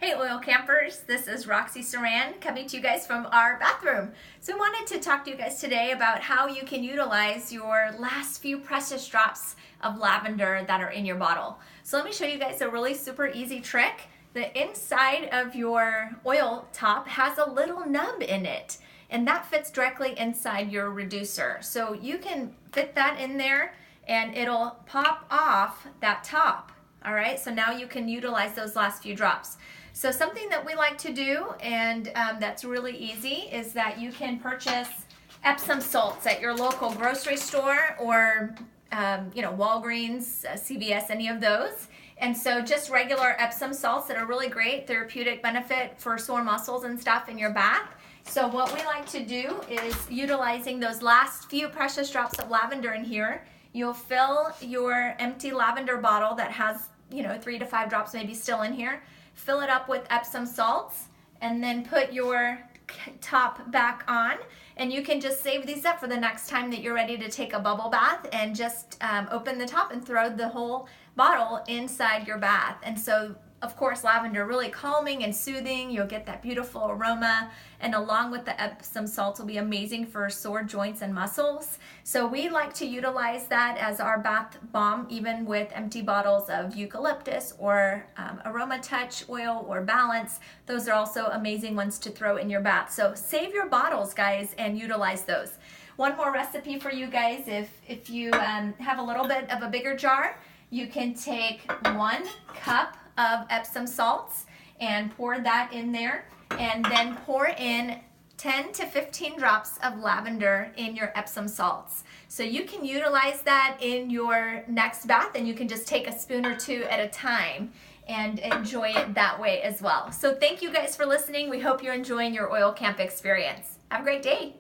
Hey oil campers, this is Roxy Saran coming to you guys from our bathroom. So I wanted to talk to you guys today about how you can utilize your last few precious drops of lavender that are in your bottle. So let me show you guys a really super easy trick. The inside of your oil top has a little nub in it, and that fits directly inside your reducer. So you can fit that in there and it'll pop off that top. All right, so now you can utilize those last few drops. So something that we like to do, and that's really easy, is that you can purchase Epsom salts at your local grocery store or Walgreens, CVS, any of those. And so just regular Epsom salts that are really great, therapeutic benefit for sore muscles and stuff in your bath. So what we like to do is utilizing those last few precious drops of lavender in here. You'll fill your empty lavender bottle that has 3 to 5 drops maybe still in here. Fill it up with Epsom salts and then put your top back on, and you can just save these up for the next time that you're ready to take a bubble bath and just open the top and throw the whole bottle inside your bath. And so of course lavender, really calming and soothing. You'll get that beautiful aroma, and along with the Epsom salts will be amazing for sore joints and muscles. So we like to utilize that as our bath bomb, even with empty bottles of eucalyptus or aroma touch oil or balance. Those are also amazing ones to throw in your bath. So save your bottles, guys, and utilize those. One more recipe for you guys. If you have a little bit of a bigger jar, you can take 1 cup of Epsom salts and pour that in there, and then pour in 10 to 15 drops of lavender in your Epsom salts. So you can utilize that in your next bath, and you can just take a spoon or 2 at a time and enjoy it that way as well. So thank you guys for listening. We hope you're enjoying your oil camp experience. Have a great day.